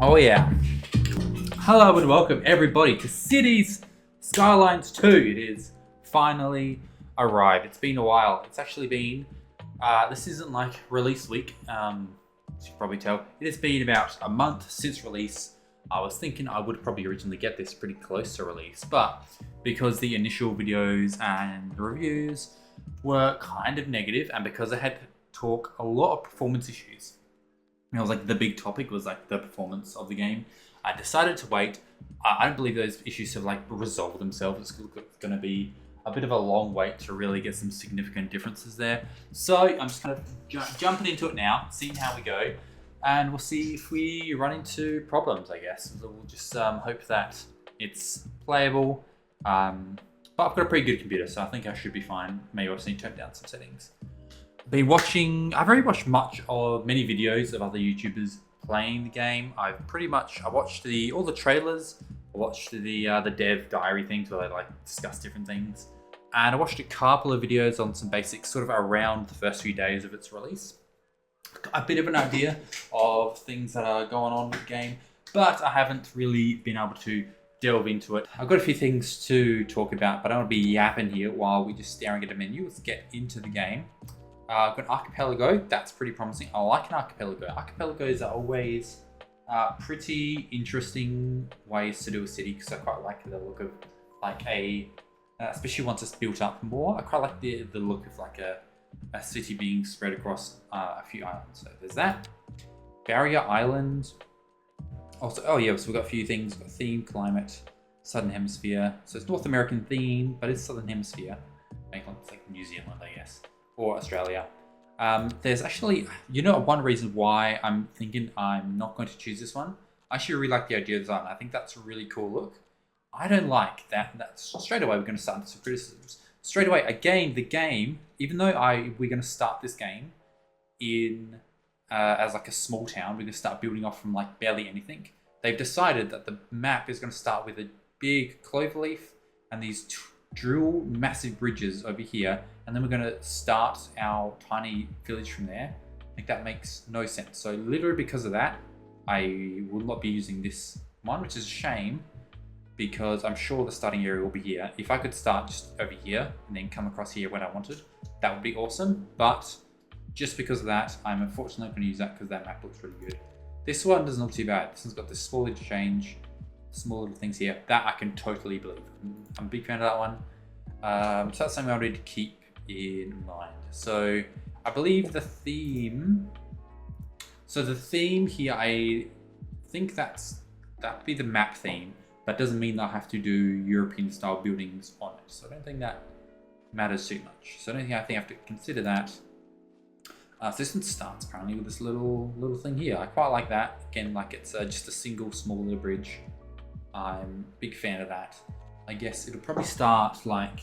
Oh yeah. Hello and welcome everybody to Cities Skylines 2. It is finally arrived. It's been a while. It's actually been, this isn't like release week, as you can probably tell. It has been about a month since release. I was thinking I would probably originally get this pretty close to release, but because the initial videos and the reviews were kind of negative, and because I had to talk a lot of performance issues, it was like the big topic was like the performance of the game. I decided to wait. I don't believe those issues have like resolved themselves. It's going to be a bit of a long wait to really get some significant differences there. So I'm just kind of jumping into it now, seeing how we go, and we'll see if we run into problems. I guess we'll just hope that it's playable. But I've got a pretty good computer, so I think I should be fine. Maybe I just need to turn down some settings. I've already watched many videos of other YouTubers playing the game. I watched all the trailers. I watched the dev diary things where they like discuss different things, and I watched a couple of videos on some basics sort of around the first few days of its release. Got a bit of an idea of things that are going on with the game, but I haven't really been able to delve into it. I've got a few things to talk about, but I don't want to be yapping here while we're just staring at a menu. Let's get into the game. I've got an archipelago. That's pretty promising. I like an archipelago. Archipelagos are always pretty interesting ways to do a city because I quite like the look of like especially once it's built up more. I quite like the look of like a city being spread across a few islands. So there's that. Barrier Island. Also, so we've got a few things. We've got theme, climate, Southern Hemisphere. So it's North American theme, but it's Southern Hemisphere. It's like New Zealand, I guess. Or Australia. There's actually, one reason why I'm thinking I'm not going to choose this one. I actually really like the idea of design. I think that's a really cool look. I don't like that. That's straight away we're going to start some criticisms. Straight away, again, the game, even though we're going to start this game in as like a small town, we're going to start building off from like barely anything. They've decided that the map is going to start with a big cloverleaf and these drill massive bridges over here, and then we're going to start our tiny village from there. I think that makes no sense. So literally because of that, I will not be using this one, which is a shame because I'm sure the starting area will be here. If I could start just over here and then come across here when I wanted, that would be awesome. But just because of that, I'm unfortunately not going to use that because that map looks really good. This one doesn't look too bad. This one's got this small interchange, small little things here. That I can totally believe. I'm a big fan of that one. So that's something I need to keep in mind. So I believe the theme. So the theme here, I think that'd be the map theme. That doesn't mean that I have to do European style buildings on it. So I don't think that matters too much. So I don't think I have to consider that. So this one starts apparently with this little thing here. I quite like that. Again, like it's just a single small little bridge. I'm a big fan of that. I guess it'll probably start like,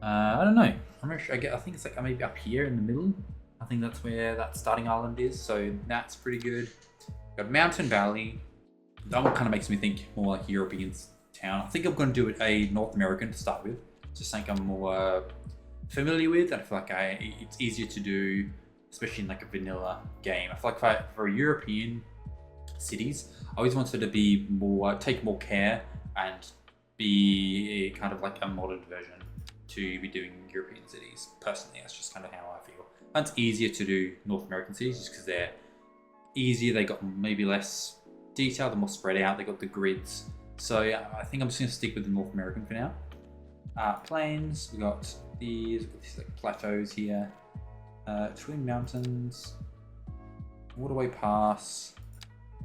I don't know. I'm not sure. I think it's like maybe up here in the middle. I think that's where that starting island is. So that's pretty good. Got Mountain Valley. That one kind of makes me think more like European town. I think I'm going to do it a North American to start with. Just think I'm more familiar with. And I feel like it's easier to do, especially in like a vanilla game. I feel like for European cities, I always wanted to be more, take more care and be kind of like a modern version to be doing European cities. Personally, that's just kind of how I feel. And it's easier to do North American cities just because they're easier. They got maybe less detail, they're more spread out, they got the grids. So yeah, I think I'm just gonna stick with the North American for now. Plains, we got these like plateaus here, Twin Mountains, Waterway Pass,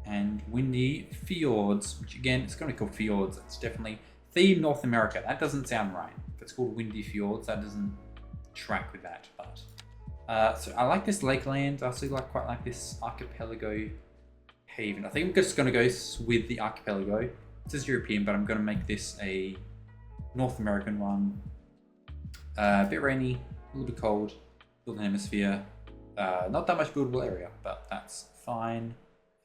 and Windy Fjords, which again, it's gonna be called Fjords. It's definitely theme North America. That doesn't sound right. If it's called Windy Fjords, that doesn't track with that. But so I like this lakeland. I also quite like this archipelago haven. I think I'm just gonna go with the archipelago. It says European, but I'm gonna make this a North American one. A bit rainy, a little bit cold, Northern Hemisphere. Not that much buildable area, but that's fine.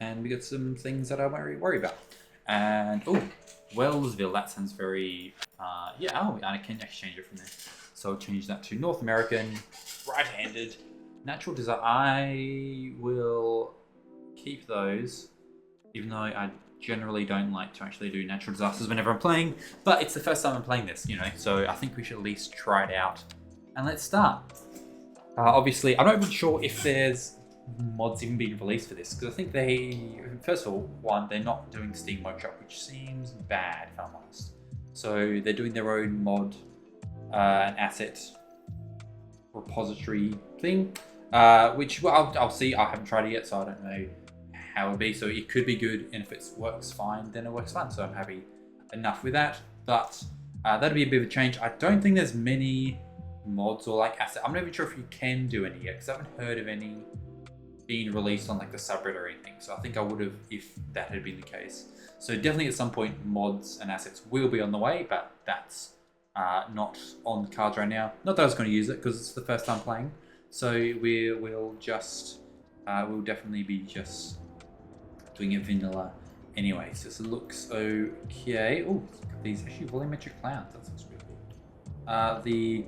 And we got some things that I won't really worry about. And Wellsville, that sounds very, I can exchange it from there. So I'll change that to North American, right-handed, natural design. I will keep those. even though I generally don't like to actually do natural disasters whenever I'm playing, but it's the first time I'm playing this, you know, so I think we should at least try it out. And let's start. Obviously, I'm not even sure if there's mods even being released for this, because I think first of all, they're not doing Steam Workshop, which seems bad if I'm honest. So they're doing their own mod and asset repository thing, which I'll see. I haven't tried it yet, so I don't know how it'll be. So it could be good, and if it works fine, then it works fine. So I'm happy enough with that. But that'll be a bit of a change. I don't think there's many mods or like assets. I'm not even sure if you can do any yet, because I haven't heard of any being released on like the subreddit or anything. So I think I would have if that had been the case. So definitely at some point mods and assets will be on the way, but that's not on the cards right now. Not that I was going to use it because it's the first time playing. So we'll definitely be just doing it vanilla anyway. So it looks okay. Oh, these actually volumetric clouds. That looks really cool. The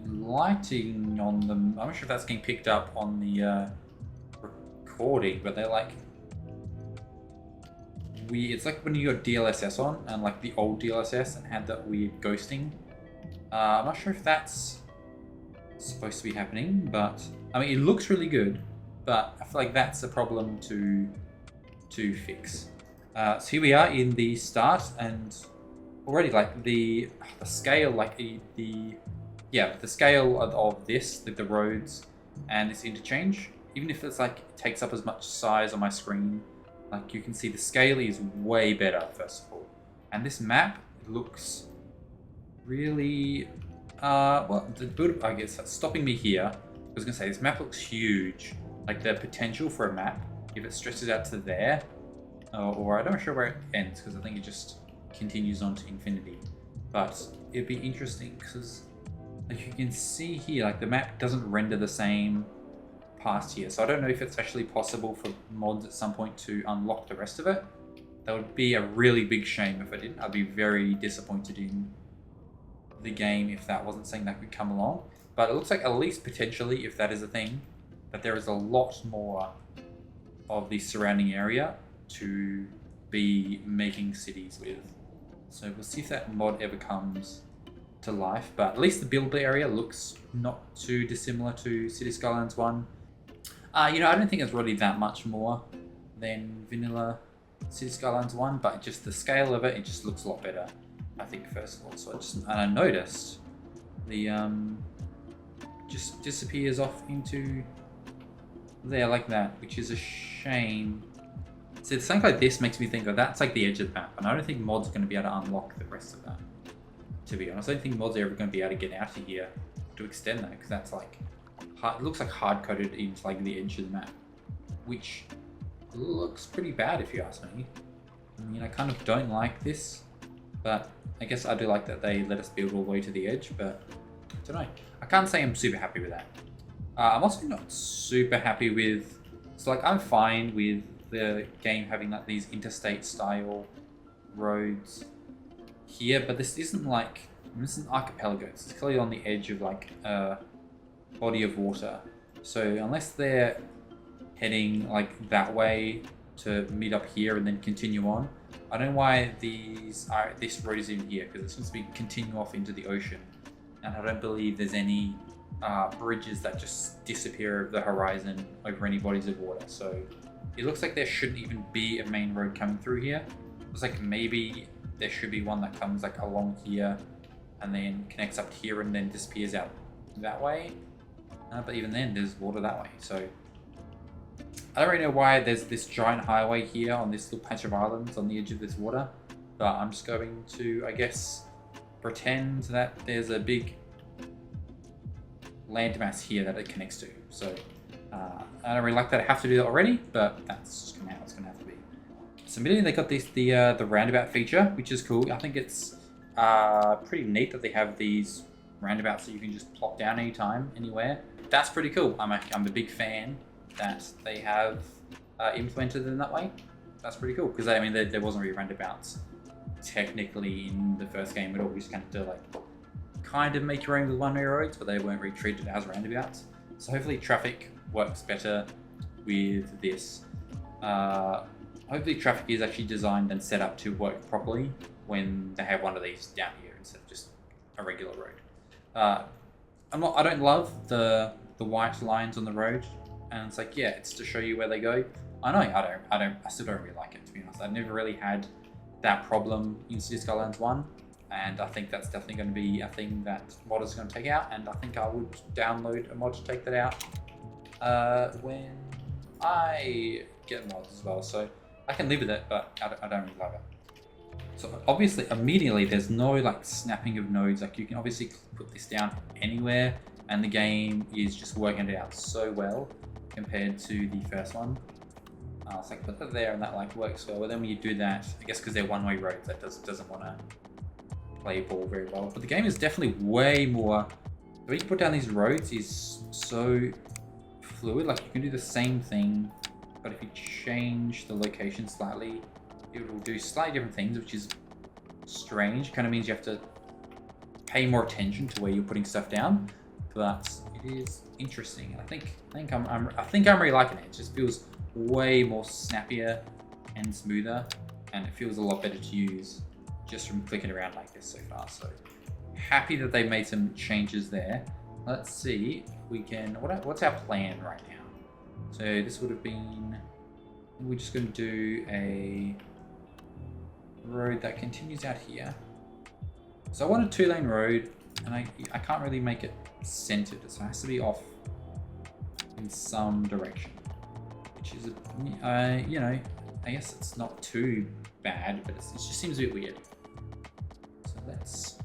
lighting on them, I'm not sure if that's getting picked up on the recording, but they're like weird. It's like when you got DLSS on and like the old DLSS and had that weird ghosting. I'm not sure if that's supposed to be happening, but I mean it looks really good, but I feel like that's a problem to fix. So here we are in the start, and already like the scale, like the scale of this, like the roads and this interchange, even if it's like it takes up as much size on my screen, like you can see the scale is way better first of all. And this map looks really, well, the build, I guess that's stopping me here. I was gonna say this map looks huge, like the potential for a map, if it stretches out to there, or I'm not sure where it ends, because I think it just continues on to infinity. But it'd be interesting because like you can see here, like the map doesn't render the same past here. So I don't know if it's actually possible for mods at some point to unlock the rest of it. That would be a really big shame if it didn't. I'd be very disappointed in the game if that wasn't something that could come along. But it looks like at least potentially, if that is a thing, that there is a lot more of the surrounding area to be making cities with. So we'll see if that mod ever comes to life, but at least the build area looks not too dissimilar to Cities Skylines 1. You know, I don't think it's really that much more than vanilla Cities Skylines 1, but just the scale of it, it just looks a lot better, I think, first of all. So I noticed the just disappears off into there like that, which is a shame. So something like this makes me think, that's like the edge of the map, and I don't think mods are going to be able to unlock the rest of that. To be honest, I don't think mods are ever going to be able to get out of here to extend that, because that's like hard, it looks like hard coded into like the edge of the map, which looks pretty bad if you ask me. I mean, I kind of don't like this, but I guess I do like that they let us build all the way to the edge. But I don't know. I can't say I'm super happy with that. I'm also not super happy with. So like I'm fine with the game having like these interstate style roads here, but this isn't archipelagos. It's clearly on the edge of like a body of water. So unless they're heading like that way to meet up here and then continue on, I don't know why this road is in here, because it seems to be continue off into the ocean, and I don't believe there's any bridges that just disappear over the horizon over any bodies of water. So it looks like there shouldn't even be a main road coming through here. It looks like maybe there should be one that comes like along here and then connects up here and then disappears out that way. But even then, there's water that way. So I don't really know why there's this giant highway here on this little patch of islands on the edge of this water. But I'm just going to, I guess, pretend that there's a big landmass here that it connects to. So I don't really like that I have to do that already, but that's just how it's going to have to be. So immediately they got the roundabout feature, which is cool. I think it's pretty neat that they have these roundabouts that you can just plop down anytime, anywhere. That's pretty cool. I'm a big fan that they have implemented in that way. That's pretty cool, because I mean there wasn't really roundabouts technically in the first game at all. We just kind of make your own with one-way roads, but they weren't really treated as roundabouts. So hopefully traffic works better with this. Hopefully hopefully traffic is actually designed and set up to work properly when they have one of these down here instead of just a regular road. I don't love the white lines on the road, and it's like, yeah, it's to show you where they go. I know, I still don't really like it, to be honest. I've never really had that problem in Cities Skylines 1, and I think that's definitely going to be a thing that modders are going to take out, and I think I would download a mod to take that out when I get mods as well. So I can live with it, but I don't really love it. So obviously, immediately, there's no like snapping of nodes. Like you can obviously put this down anywhere, and the game is just working it out so well compared to the first one. It's like put that there, and that like works well. But then when you do that, I guess because they're one-way roads, that doesn't want to play ball very well. But the game is definitely way more. The way you put down these roads is so fluid. Like you can do the same thing, but if you change the location slightly, it will do slightly different things, which is strange. Kind of means you have to pay more attention to where you're putting stuff down, but it is interesting. And I think I'm really liking it. It just feels way more snappier and smoother, and it feels a lot better to use just from clicking around like this so far. So happy that they made some changes there. Let's see if we can. What's our plan right now? So this would have been. We're just going to do a road that continues out here. So I want a 2-lane road, and I can't really make it centered, so it has to be off in some direction, which is you know, I guess it's not too bad, but it just seems a bit weird. So let's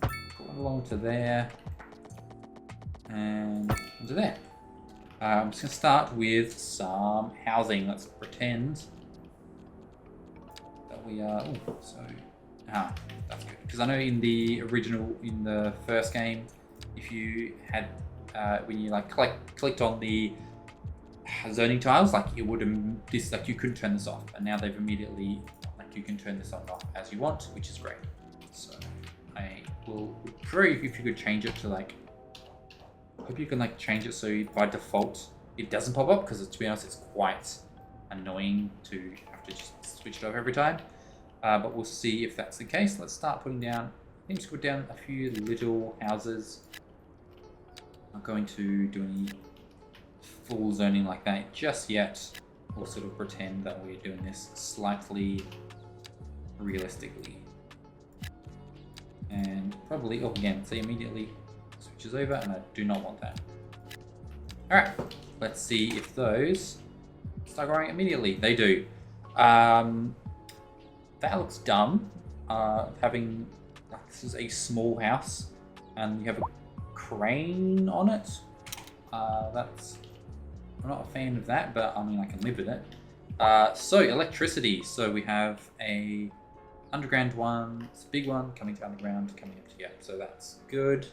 put one along to there and onto there. I'm just going to start with some housing. Let's pretend that we are. Oh, so that's good, because I know in the first game, if you had when you like clicked on the zoning tiles, like it would like you couldn't turn this off, and now they've immediately like you can turn this on and off as you want, which is great. So I will prefer if you could change it to like. Hope you can like change it so by default it doesn't pop up, because to be honest, it's quite annoying to have to just switch it over every time. But we'll see if that's the case. Let's start putting down. I think just put down a few little houses. Not going to do any full zoning like that just yet. We'll sort of pretend that we're doing this slightly realistically. And probably, oh again, see immediately switches over, and I do not want that. Alright, let's see if those start growing immediately. They do. That looks dumb. Having, like, this is a small house, and you have a crane on it. I'm not a fan of that, but I mean, I can live with it. So electricity. So we have a underground one, it's a big one, coming to underground, coming up to here. So that's good.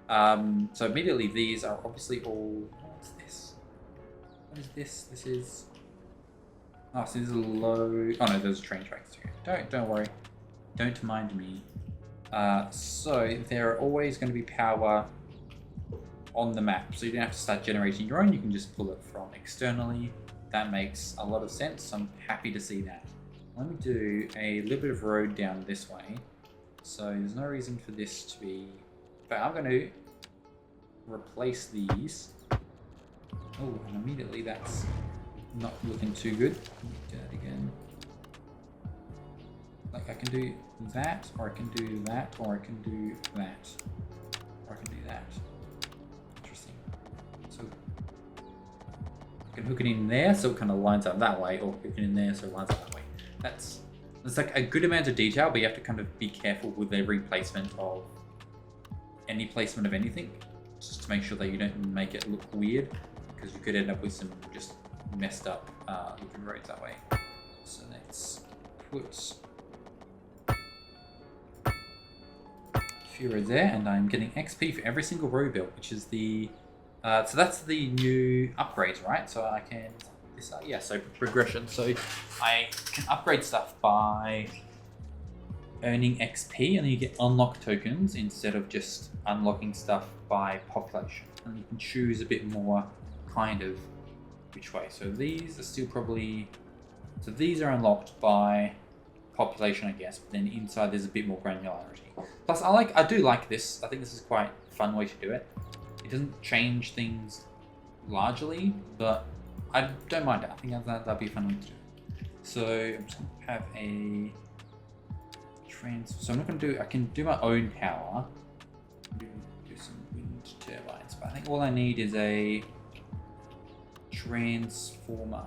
So immediately these are obviously all. What's this? What is this? This is. Oh, so this is a low. Oh no, there's train tracks here. Don't worry. Don't mind me. So there are always going to be power on the map, so you don't have to start generating your own. You can just pull it from externally. That makes a lot of sense. I'm happy to see that. Let me do a little bit of road down this way. So there's no reason for this to be. But I'm going to replace these. Oh, and immediately that's not looking too good. Do that again. Like I can do that, or I can do that, or I can do that, or I can do that. Interesting. So I can hook it in there, so it kind of lines up that way, or hook it in there, so it lines up that way. That's like a good amount of detail, but you have to kind of be careful with every placement of any placement of anything, just to make sure that you don't make it look weird, because you could end up with some just messed up looking roads that way. So let's put a few roads there, and I'm getting XP for every single road built, which is the so that's the new upgrades, right? So I can this yeah, so progression. So I can upgrade stuff by earning XP, and then you get unlock tokens instead of just unlocking stuff by population. And you can choose a bit more kind of which way. So these are still probably So these are unlocked by population, I guess, but then inside there's a bit more granularity. Plus, I do like this. I think this is quite a fun way to do it. It doesn't change things largely, but I don't mind it. I think that'd be a fun way to do it. So I'm just gonna have a so I'm not gonna do. I can do my own power. Do some wind turbines, but I think all I need is a transformer.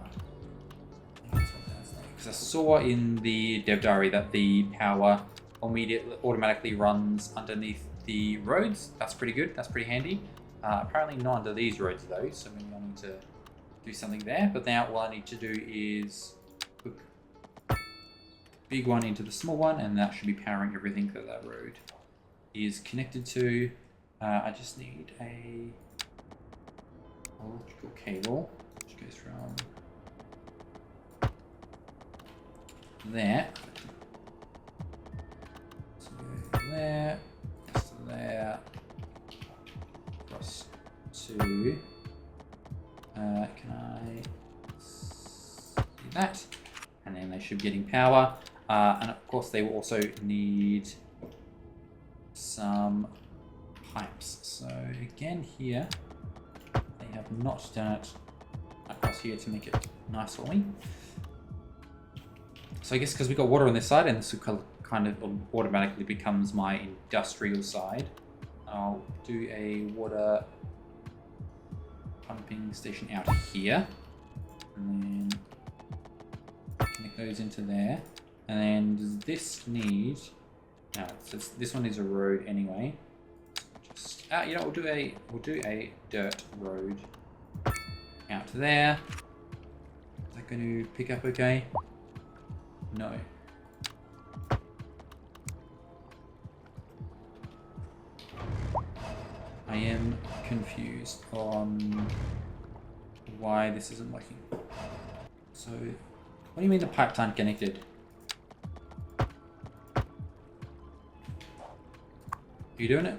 Because I saw in the dev diary that the power automatically runs underneath the roads. That's pretty good. That's pretty handy. Apparently not under these roads though, so maybe I need to do something there. But now all I need to do is hook the big one into the small one, and that should be powering everything that road is connected to. I just need a electrical cable, which goes from there. So go there, next to there, across to. Can I do that? And then they should be getting power. And of course, they will also need some pipes. So again, here they have not done it across here to make it nice for me. So I guess because we got water on this side, and this kind of automatically becomes my industrial side, I'll do a water pumping station out here, and then connect those into there. And then does this need? No, so this one is a road anyway. Just you know, we'll do a dirt road out to there. Is that going to pick up okay? No. I am confused on why this isn't working. So, what do you mean the pipes aren't connected? Are you doing it?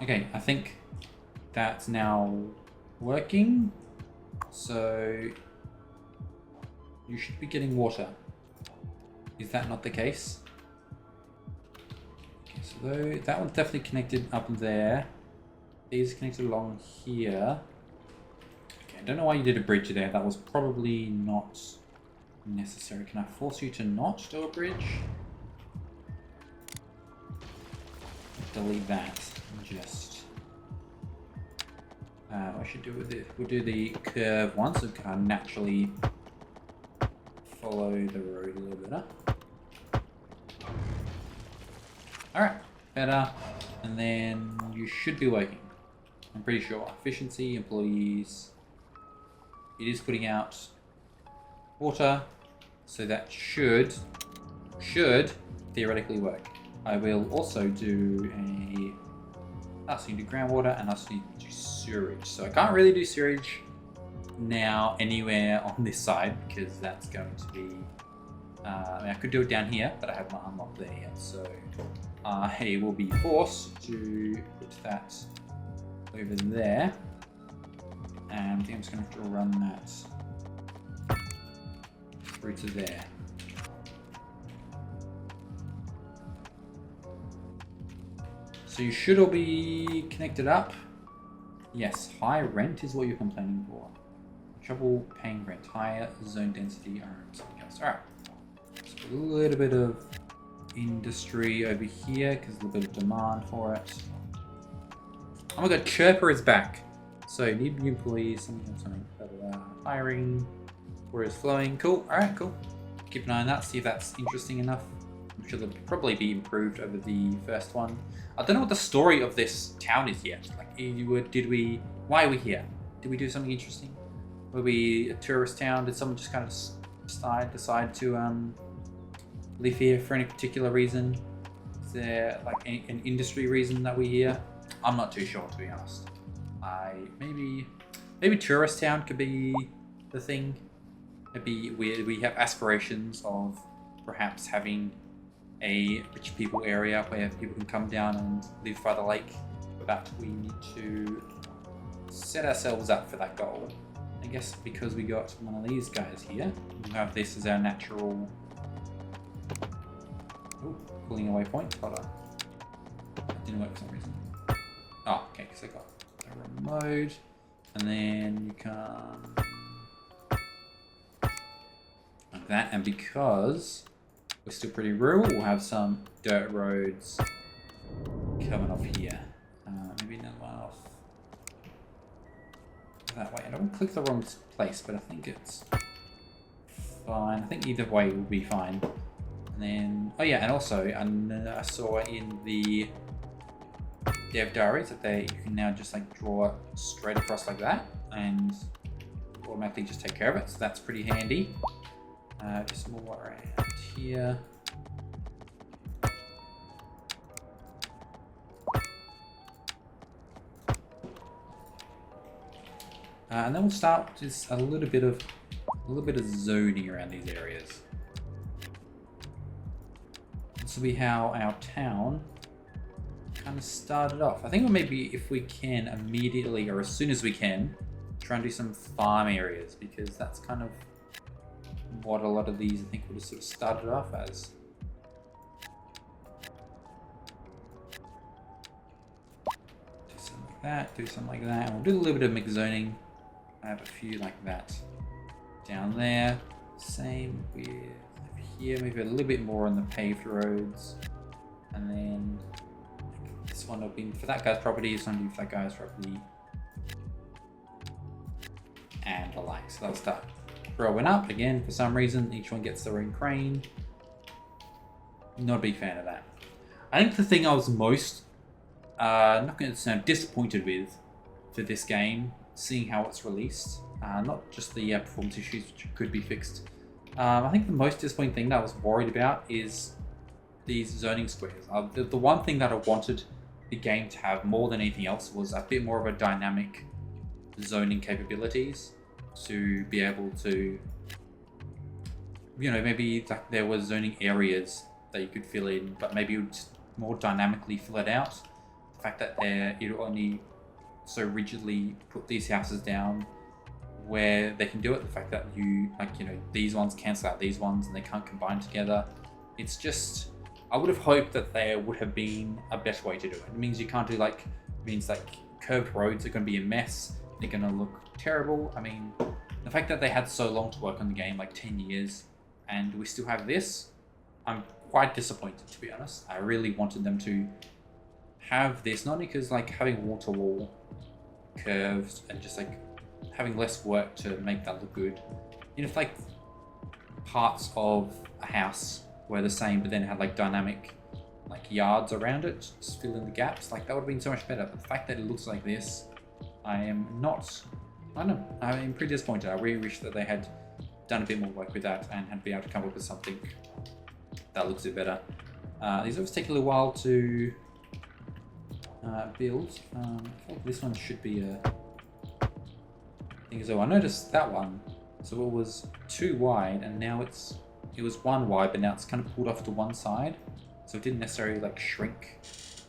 Okay, I think that's now working. So, you should be getting water. Is that not the case? Okay, so that one's definitely connected up there. These are connected along here. Okay, I don't know why you did a bridge there. That was probably not necessary. Can I force you to not do a bridge? Delete that. Just I should do with it. We'll do the curve one, so it can naturally follow the road a little better. Alright, better. And then you should be working. I'm pretty sure. Efficiency, employees. It is putting out water, so that should theoretically work. I will also do I also need to do groundwater, and I also need to do sewage. So I can't really do sewage now anywhere on this side, because that's going to be I mean, I could do it down here, but I have not unlocked there yet, so I will be forced to put that over there, and I think I'm just going to have to run that through to there. So you should all be connected up. Yes, high rent is what you're complaining for. Trouble paying rent, higher zone density, or something else. Alright. So a little bit of industry over here, because there's a little bit of demand for it. Oh my god, Chirper is back. So need new employees, something. Hiring, where is flowing. Cool, alright, cool. Keep an eye on that, see if that's interesting enough. I'm sure they'll probably be improved over the first one. I don't know what the story of this town is yet. Like, why are we here? Did we do something interesting? Were we a tourist town? Did someone just kind of decide to live here for any particular reason? Is there like an industry reason that we're here? I'm not too sure, to be honest. Maybe tourist town could be the thing. Maybe we have aspirations of perhaps having a rich people area where people can come down and live by the lake, but we need to set ourselves up for that goal. I guess because we got one of these guys here, we'll have this as our natural... Ooh, pulling away point. Hold on. That didn't work for some reason. Oh, okay, because I got a remote. And then you come... like that. And because we're still pretty rural, we'll have some dirt roads coming off here. Maybe another one off that way. I don't want to click the wrong place, but I think it's fine. I think either way will be fine. And then, oh yeah, and also I saw in the dev diaries that you can now just like draw straight across like that and automatically just take care of it. So that's pretty handy. Just more around here. And then we'll start just a little bit of zoning around these areas. This will be how our town kind of started off. I think maybe if we can immediately or as soon as we can try and do some farm areas, because that's kind of what a lot of these I think would have sort of started off as. Do something like that, do something like that, and we'll do a little bit of mixed zoning. I have a few like that down there. Same with over here, maybe a little bit more on the paved roads. And then this one will be for that guy's property, this one will be for that guy's property. And the like. So that'll start growing up again. For some reason, each one gets their own crane. Not a big fan of that. I think the thing I was most, not going to sound disappointed with for this game, seeing how it's released, not just the performance issues which could be fixed. I think the most disappointing thing that I was worried about is these zoning squares. The one thing that I wanted the game to have more than anything else was a bit more of a dynamic zoning capabilities to be able to, you know, maybe like there was zoning areas that you could fill in, but maybe you would more dynamically fill it out. The fact that you only so rigidly put these houses down where they can do it. The fact that these ones cancel out these ones and they can't combine together. It's just, I would have hoped that there would have been a better way to do it. It means you can't do means curved roads are going to be a mess. They're going to look terrible. I mean, the fact that they had so long to work on the game, like 10 years, and we still have this, I'm quite disappointed, to be honest. I really wanted them to have this, not because having wall-to-wall curves and just having less work to make that look good. If parts of a house were the same, but then had dynamic yards around it, just fill in the gaps, that would have been so much better. But the fact that it looks like this, I'm pretty disappointed. I really wish that they had done a bit more work with that and had been able to come up with something that looks a bit better. These always take a little while to build. I feel like this one should be a thing as well. I noticed that one, so it was too wide, and now it was one wide, but now it's kind of pulled off to one side, so it didn't necessarily shrink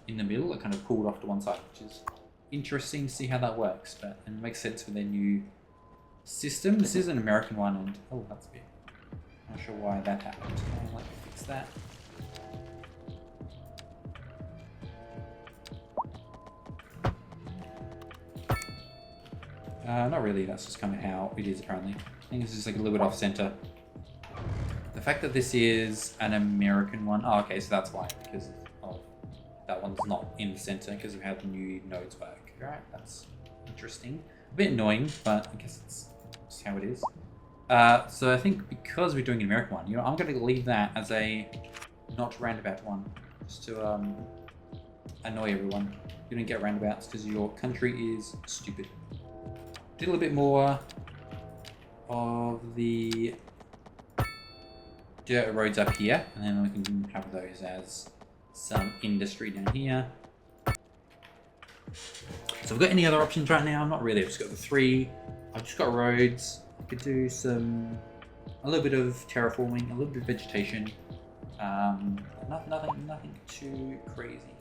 in the middle. It kind of pulled off to one side, which is interesting to see how that works, but it makes sense for their new system. This is an American one, and oh, that's a bit, not sure why that happened. I'll fix that. Not really, that's just kind of how it is apparently. I think it's just a little bit off center. The fact that this is an American one, oh okay, so that's why, because that one's not in the center because of how the new nodes work. Alright, that's interesting. A bit annoying, but I guess it's just how it is. So I think because we're doing an American one, I'm going to leave that as a not roundabout one, just to annoy everyone. You don't get roundabouts because your country is stupid. Did a little bit more of the dirt roads up here, and then we can have those as some industry down here. So we've got any other options right now? Not really. I've just got the three. I've just got roads. I could do a little bit of terraforming, a little bit of vegetation. Nothing too crazy.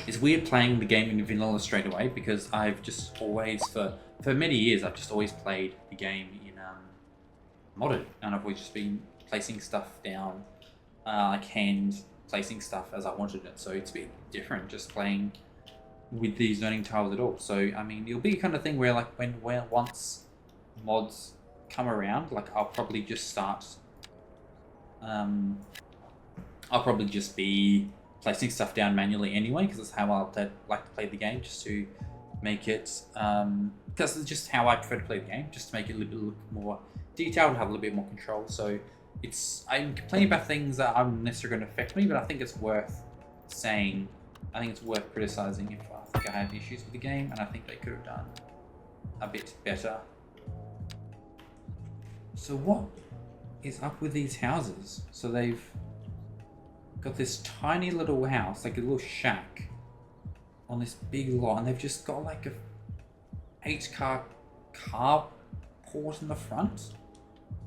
It's weird playing the game in vanilla straight away because I've just always, for many years, I've just always played the game in modded, and I've always just been placing stuff down, like hand placing stuff as I wanted it. So it's a bit different just playing with these zoning tiles at all. So I mean, it'll be kind of thing where like once mods come around, like I'll probably just start. I'll probably just be placing stuff down manually anyway, because that's how I like to play the game, just to make it. Because it's just how I prefer to play the game, just to make it a little bit look more detailed, have a little bit more control. So I'm complaining about things that aren't necessarily going to affect me, but I think it's worth saying. I think it's worth criticizing if I think I have issues with the game, and I think they could have done a bit better. So what is up with these houses? So they've got this tiny little house, like a little shack on this big lot, and they've just got like a 8-car carport in the front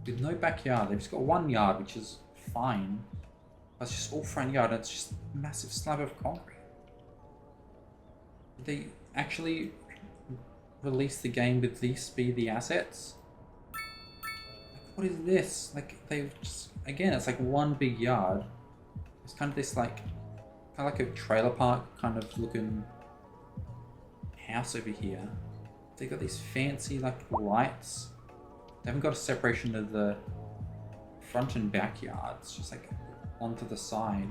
with no backyard. They've just got one yard, which is fine. That's just all front yard, and it's just a massive slab of concrete. They actually release the game with these be the assets? Like, what is this? Like, they've just, again, it's like one big yard. It's kind of this like, kind of like a trailer park kind of looking house over here. They got these fancy like lights. They haven't got a separation of the front and backyard. It's just like onto the side.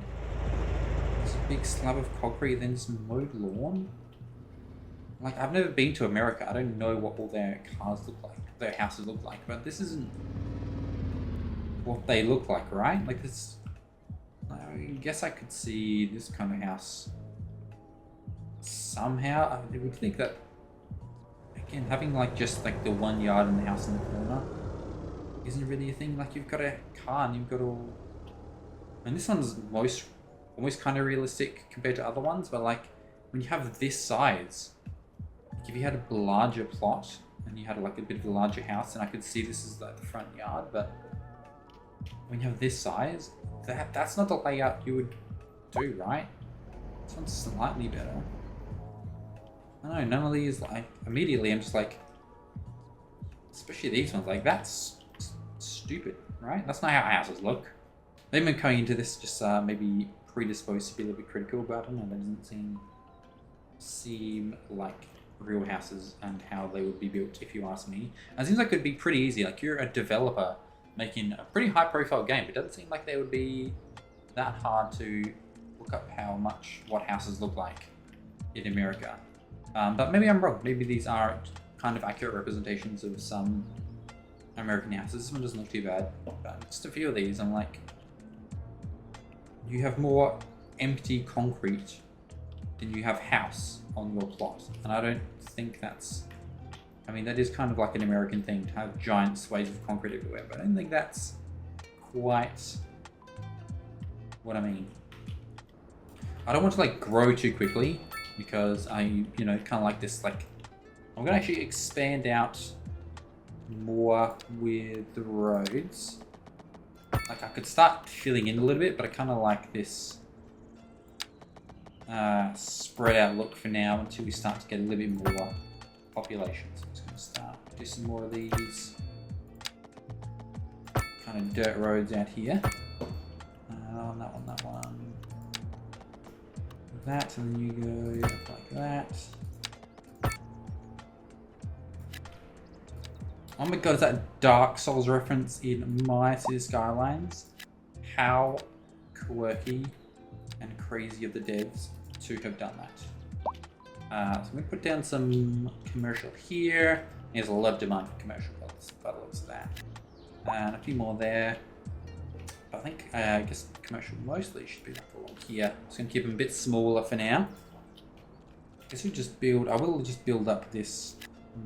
There's a big slab of concrete, then some mowed lawn. Like, I've never been to America. I don't know what all their cars look like, their houses look like, but this isn't what they look like, right? Like this, I guess I could see this kind of house somehow. I would think that, again, having like just like the one yard in the house in the corner isn't really a thing. Like, you've got a car and you've got all, and this one's almost kind of realistic compared to other ones, but like when you have this size, like if you had a larger plot and you had like a bit of a larger house, and I could see this is like the front yard, but when you have this size, that's not the layout you would do, right? This one's slightly better. I don't know, none of these, like, immediately I'm just like, especially these ones, like, that's stupid, right? That's not how houses look. They've been coming into this just maybe predisposed to be a little bit critical about them, and that doesn't seem like real houses and how they would be built, if you ask me. And it seems like it would be pretty easy. Like, you're a developer making a pretty high profile game. It doesn't seem like they would be that hard to look up what houses look like in America. But maybe I'm wrong. Maybe these are kind of accurate representations of some American houses. This one doesn't look too bad, but just a few of these, I'm like, you have more empty concrete than you have house on your plot. And I don't think that's, I mean, that is kind of like an American thing to have giant swathes of concrete everywhere, but I don't think that's quite what I mean. I don't want to like grow too quickly because I, kind of like this, like, I'm gonna actually expand out more with the roads. Like, I could start filling in a little bit, but I kind of like this spread out look for now until we start to get a little bit more population. So I'm just going to start do some more of these kind of dirt roads out here. That one. That, and then you go like that. Oh my god, is that a Dark Souls reference in my Cities Skylines? How quirky and crazy of the devs to have done that. So I'm going to put down some commercial here. There's a lot of demand for commercial by the looks of that. And a few more there. But I think, I guess commercial mostly should be like along here. Just going to keep them a bit smaller for now. I guess I will just build up this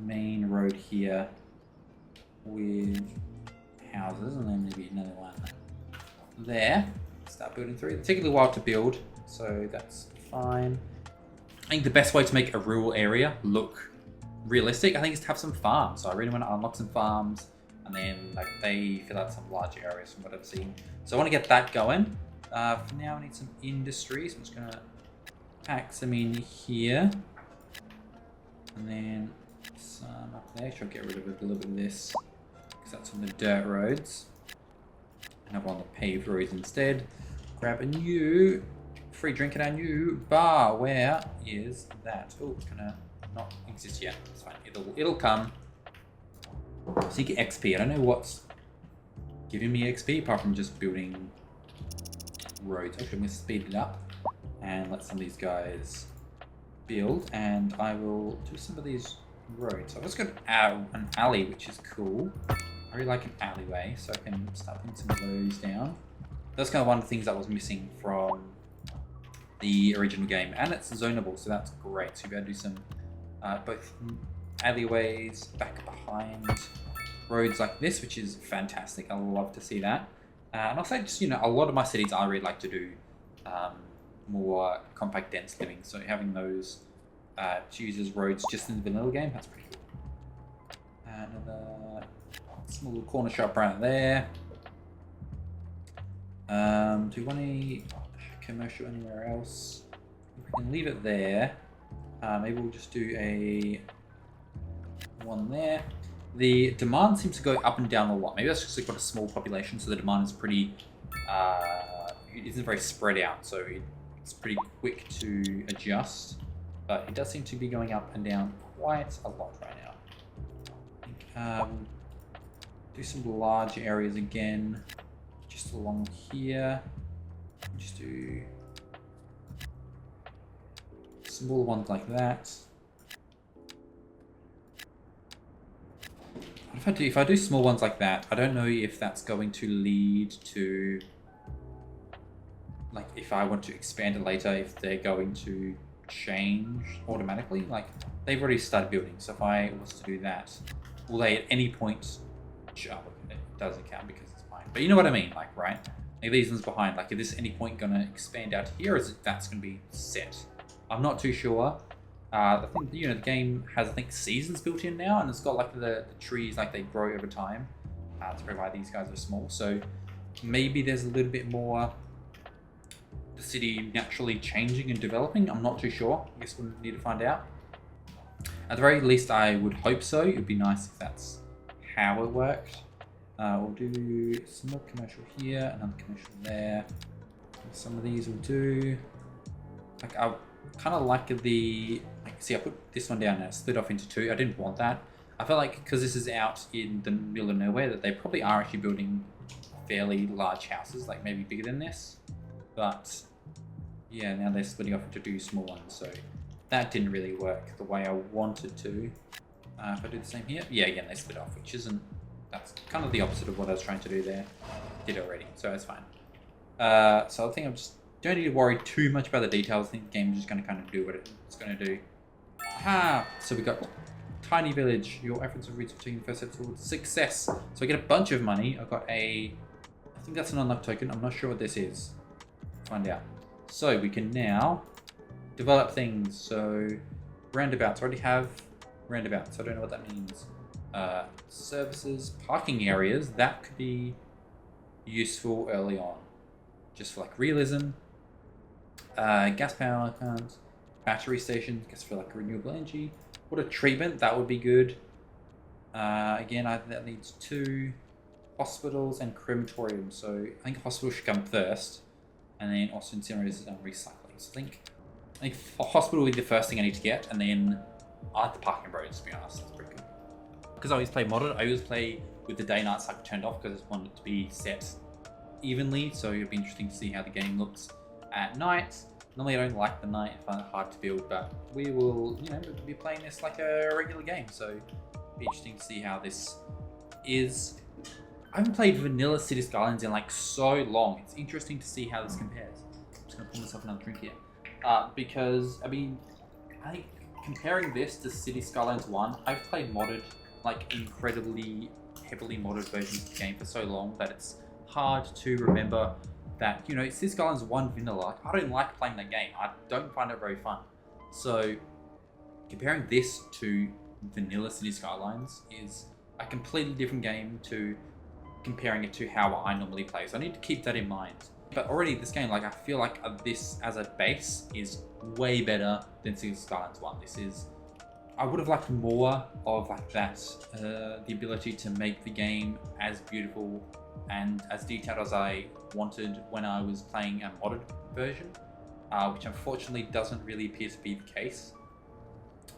main road here with houses, and then maybe another one there. Start building through. They take a little while to build, so that's fine. I think the best way to make a rural area look realistic, I think, is to have some farms. So I really want to unlock some farms, and then like they fill out some larger areas from what I've seen. So I want to get that going. For now, I need some industry, so I'm just gonna pack some in here. And then some up there. Should I get rid of a little bit of this? Because that's on the dirt roads. And have on the paved roads instead. Grab a new free drink at our new bar. Where is that? Oh, it's gonna not exist yet. It's fine. It'll come. So you get XP. I don't know what's giving me XP apart from just building roads. Actually, I'm gonna speed it up and let some of these guys build, and I will do some of these roads. So I've just got an alley, which is cool. I really like an alleyway, so I can start putting some of those down. That's kind of one of the things that was missing from the original game, and it's zonable, so that's great. So you'll be able to do some both alleyways, back behind, roads like this, which is fantastic. I love to see that. And also, just, you know, a lot of my cities I really like to do more compact, dense living. So having those to use as roads just in the vanilla game, that's pretty cool. Another small little corner shop right there. Do you want a commercial anywhere else? We can leave it there. Maybe we'll just do a one there. The demand seems to go up and down a lot. Maybe that's just got a small population, so the demand is pretty, it isn't very spread out, so it's pretty quick to adjust. But it does seem to be going up and down quite a lot right now. I think, do some large areas again, just along here. Just do small ones like that. If I do small ones like that, I don't know if that's going to lead to, like, if I want to expand it later, if they're going to change automatically. Like, they've already started building, so if I was to do that, will they at any point, it doesn't count because it's mine, but you know what I mean, like, right? Like, these ones behind, like, is this any point going to expand out here, or is it that's going to be set? I'm not too sure. I think, you know, the game has, I think, seasons built in now, and it's got like the trees, like, they grow over time. That's probably why these guys are small. So maybe there's a little bit more the city naturally changing and developing. I'm not too sure. I guess we'll need to find out. At the very least, I would hope so. It would be nice if that's how it worked. We'll do some more commercial here, another commercial there. Some of these we'll do. Like, I kind of like the, like, see, I put this one down and it split off into two. I didn't want that. I felt like because this is out in the middle of nowhere, that they probably are actually building fairly large houses, like maybe bigger than this. But yeah, now they're splitting off into two small ones, so that didn't really work the way I wanted to. If I do the same here, yeah, again, they split off, which isn't, that's kind of the opposite of what I was trying to do there. Did already, so that's fine. So I think I'm just, don't need to worry too much about the details. I think the game's just going to kind of do what it's going to do. Aha! So we got tiny village. Your efforts have reached taking the first step towards success. So I get a bunch of money. I got a, I think that's an unlocked token. I'm not sure what this is. Find out. So we can now develop things. So roundabouts. I already have roundabouts. I don't know what that means. Services, parking areas. That could be useful early on, just for like realism. Gas power plants, battery stations, I guess for like renewable energy. Water treatment, that would be good. Again, that needs two. Hospitals and crematoriums. So I think hospitals should come first, and then also incinerators and recycling. So I think hospital will be the first thing I need to get, and then I like the parking roads, to be honest. That's pretty good. Because I always play modded, I always play with the day night cycle turned off because I just want it to be set evenly, so it'll be interesting to see how the game looks at night. Normally I don't like the night, I find it hard to build, but we will, you know, we'll be playing this like a regular game, so it'll be interesting to see how this is. I haven't played vanilla Cities Skylines in like so long. It's interesting to see how this compares. I'm just gonna pour myself another drink here. Because, I mean, I think comparing this to Cities Skylines 1, I've played modded, like incredibly heavily modded versions of the game for so long that it's hard to remember that, you know, Cities Skylines 1 vanilla, I don't like playing that game. I don't find it very fun. So comparing this to vanilla Cities Skylines is a completely different game to comparing it to how I normally play. So I need to keep that in mind But already this game, like I feel like this as a base is way better than Cities Skylines 1. This is, I would have liked more of like that, the ability to make the game as beautiful and as detailed as I wanted when I was playing a modded version, which unfortunately doesn't really appear to be the case.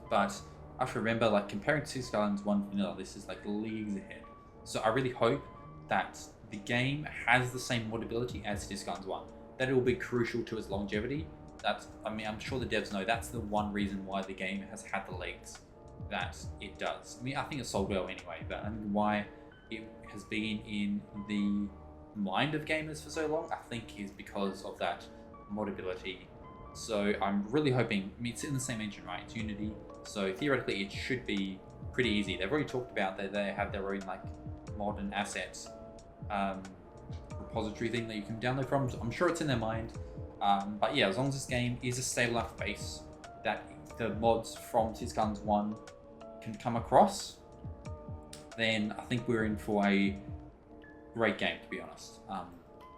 But I have to remember, like comparing to Cities Skylines 1 vanilla, this is like leagues ahead. So I really hope that the game has the same modability as Cities Skylines 1. That it will be crucial to its longevity. I mean, I'm sure the devs know that's the one reason why the game has had the legs that it does. I mean, I think it sold well anyway, but I mean, why it has been in the mind of gamers for so long, I think is because of that modability. So I'm really hoping, I mean, it's in the same engine, right? It's Unity. So theoretically it should be pretty easy. They've already talked about that they have their own like modern assets repository thing that you can download from. So I'm sure it's in their mind. But yeah, as long as this game is a stable enough base that the mods from Cities Skylines 1 can come across, then I think we're in for a great game, to be honest.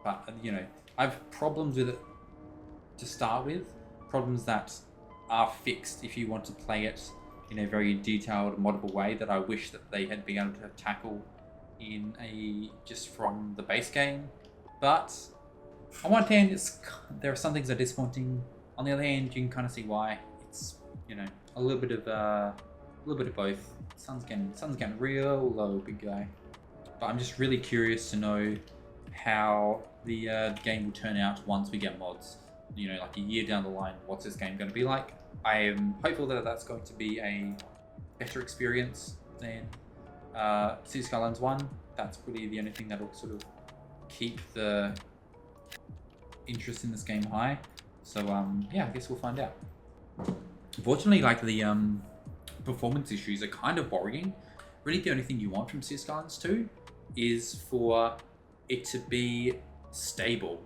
But you know, I have problems with it to start with, problems that are fixed if you want to play it in a very detailed, moddable way that I wish that they had been able to tackle in just from the base game. But on one hand, there are some things that are disappointing. On the other hand, you can kind of see why. It's, you know, a little bit of both. Sun's getting real low, big guy. But I'm just really curious to know how the game will turn out once we get mods. You know, like a year down the line, what's this game going to be like? I am hopeful that that's going to be a better experience than Cities Skylines 1. That's really the only thing that will sort of keep the interest in this game high. So yeah, I guess we'll find out. Unfortunately, like the performance issues are kind of worrying. Really, the only thing you want from Cities Skylines 2 is for it to be stable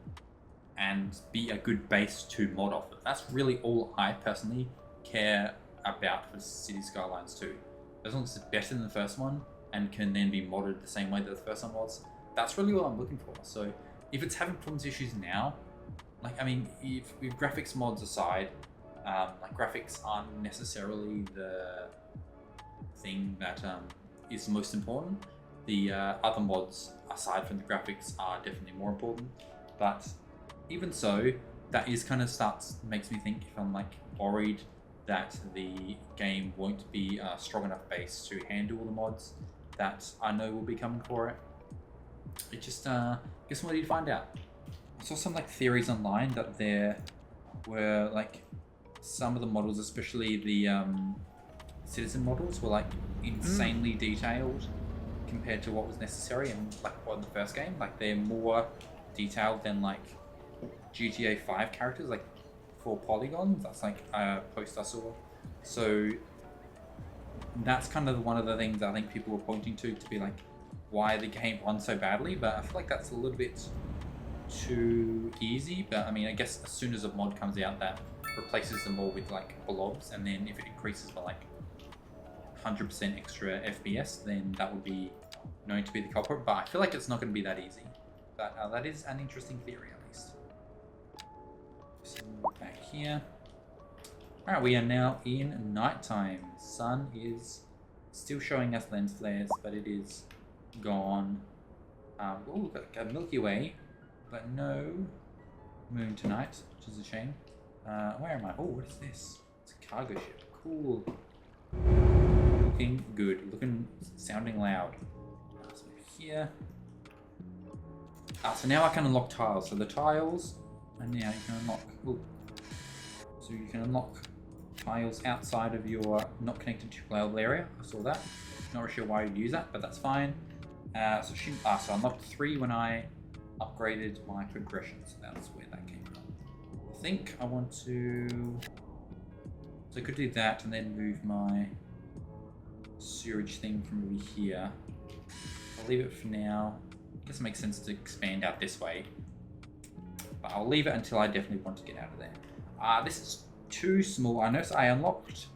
and be a good base to mod off of. That's really all I personally care about for Cities Skylines 2. As long as it's better than the first one and can then be modded the same way that the first one was, that's really what I'm looking for. So if it's having performance issues now, like, I mean, if graphics mods aside, like graphics aren't necessarily the thing that is most important. The other mods aside from the graphics are definitely more important, but even so, that is kind of makes me think if I'm like worried that the game won't be a strong enough base to handle all the mods that I know will be coming for it. It just guess we'll need to find out. I saw some like theories online that there were like some of the models, especially the citizen models, were like insanely detailed compared to what was necessary and like what in the first game. Like they're more detailed than like GTA 5 characters, like 4 polygons. That's like a post I saw. So that's kind of one of the things I think people were pointing to be like why the game runs so badly, but I feel like that's a little bit too easy. But I mean, I guess as soon as a mod comes out that replaces them all with like blobs, and then if it increases by like 100% extra FPS, then that would be known to be the culprit. But I feel like it's not going to be that easy. But that is an interesting theory, at least. So back here. Alright, we are now in nighttime. Sun is still showing us lens flares, but it is gone. Oh, we've got a Milky Way, but no moon tonight, which is a shame. Where am I? Oh, what is this? It's a cargo ship. Cool. Looking good. Sounding loud. So here. So now I can unlock tiles. So the tiles, and now you can unlock. Ooh. So you can unlock tiles outside of your not connected to your global area. I saw that. Not really sure why you'd use that, but that's fine. So I unlocked 3 when I upgraded my progression. So that's where that came from. I think I want to. So I could do that and then move my sewerage thing from over here. I'll leave it for now. I guess it makes sense to expand out this way, but I'll leave it until I definitely want to get out of there. This is too small. I noticed I unlocked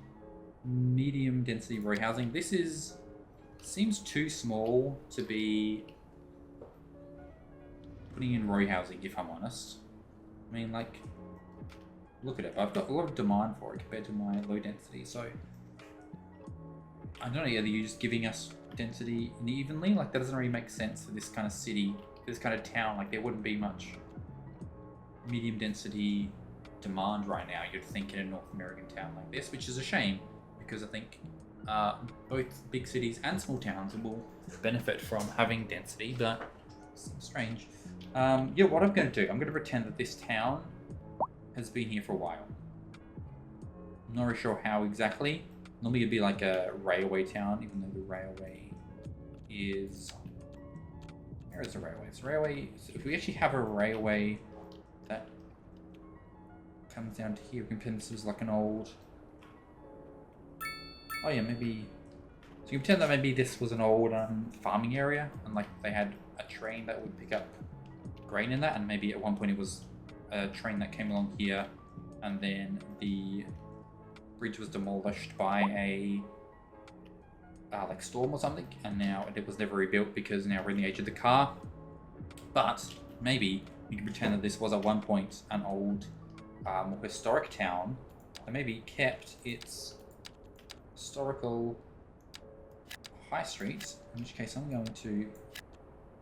medium density warehousing. This seems too small to be putting in row housing, if I'm honest. I mean, like, look at it. I've got a lot of demand for it compared to my low density, so I don't know, are you just giving us density unevenly? Like, that doesn't really make sense for this kind of city, for this kind of town. Like, there wouldn't be much medium density demand right now, you'd think, in a North American town like this, which is a shame, because I think both big cities and small towns will benefit from having density, but it seems strange. Yeah, what I'm going to do, I'm going to pretend that this town has been here for a while. I'm not really sure how exactly. Normally it'd be like a railway town, even though the railway is... Where is the railway? It's railway... So if we actually have a railway that comes down to here, we can pretend this is like an old... Oh yeah, maybe... So you can pretend that maybe this was an old farming area, and like they had a train that would pick up grain in that, and maybe at one point it was a train that came along here, and then the bridge was demolished by a like storm or something, and now it was never rebuilt because now we're in the age of the car. But maybe you can pretend that this was at one point an old historic town that maybe kept its historical high streets, in which case I'm going to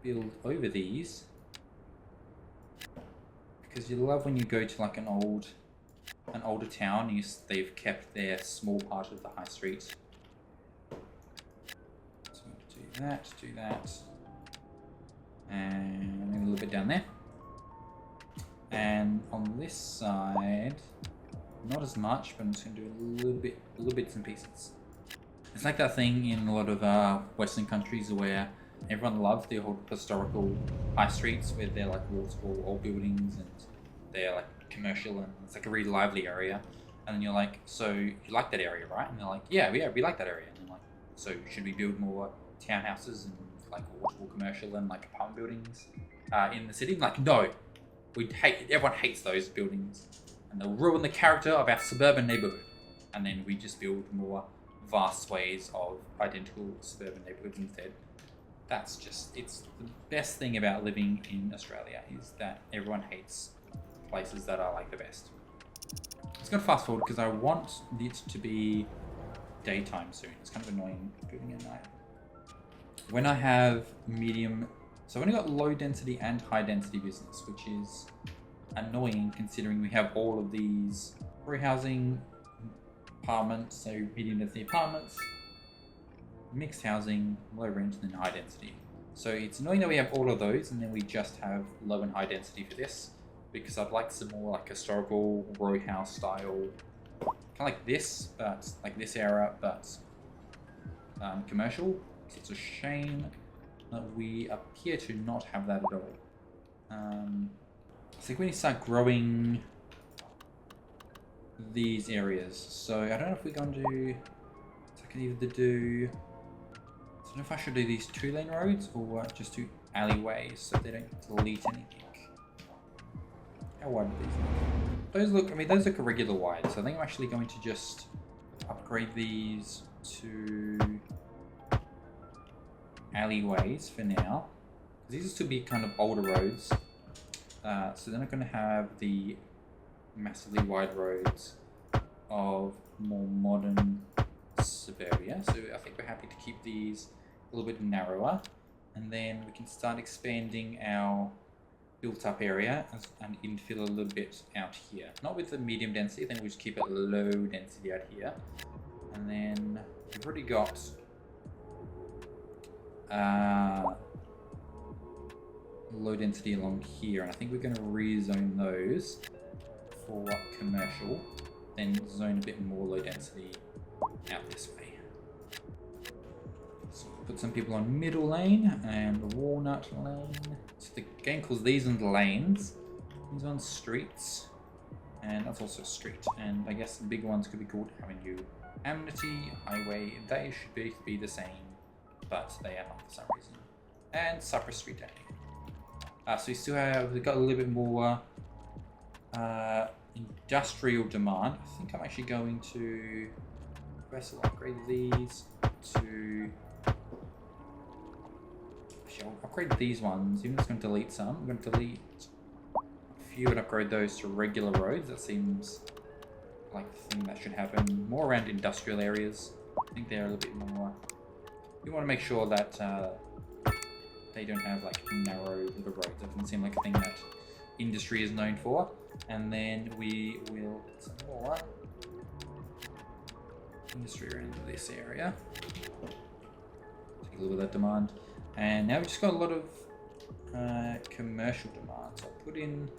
build over these, because you love when you go to like an older town, they've kept their small part of the high street. So I'm going to do that, and a little bit down there. And on this side, not as much, but I'm just going to do little bits and pieces. It's like that thing in a lot of Western countries where everyone loves the old historical high streets, where they're like wall-to-wall old buildings and they're like commercial, and it's like a really lively area. And then you're like, so you like that area, right? And they're like, yeah, we like that area. And they're like, so should we build more townhouses and like wall-to-wall commercial and like apartment buildings in the city? I'm like, no, everyone hates those buildings, and they'll ruin the character of our suburban neighborhood. And then we just build more vast swathes of identical suburban neighborhoods instead. It's the best thing about living in Australia, is that everyone hates places that are like the best. It's going to fast forward because I want it to be daytime soon. It's kind of annoying building at night. When I have medium, so I've only got low density and high density business, which is annoying considering we have all of these free housing, apartments, so medium density apartments, mixed housing, low rent, and then high density. So it's annoying that we have all of those and then we just have low and high density for this, because I'd like some more like historical row house style, kind of like this, but like this era, but commercial. It's a shame that we appear to not have that at all. I think we need to start growing these areas. So I don't know if we're going to, so I can either do, I don't know if I should do these 2-lane roads or just do alleyways so they don't delete anything. How wide are these? Those look a regular wide, so I think I'm actually going to just upgrade these to alleyways for now. These will still be kind of older roads, so they're not going to have the massively wide roads of more modern suburbia. So I think we're happy to keep these a little bit narrower, and then we can start expanding our built up area and infill a little bit out here. Not with the medium density, then we'll just keep it low density out here. And then we've already got low density along here, and I think we're going to rezone those for commercial, then zone a bit more low density out this way. So we'll put some people on middle lane and walnut lane. So the game calls these ones lanes, these ones streets, and that's also a street. And I guess the big ones could be called Avenue, Amity, Highway. They should be the same, but they are not for some reason. And Cypress Street down here. So we've got a little bit more industrial demand. I think I'm actually going to upgrade these to Actually, I'll upgrade these ones. Even though it's going to delete some, I'm going to delete a few and upgrade those to regular roads. That seems like the thing that should happen. More around industrial areas. I think they're a little bit more... You want to make sure that they don't have like narrow little roads. That doesn't seem like a thing that industry is known for. And then we will get some more industry around this area. Take a little bit of that demand. And now we've just got a lot of commercial demand. So I'll put in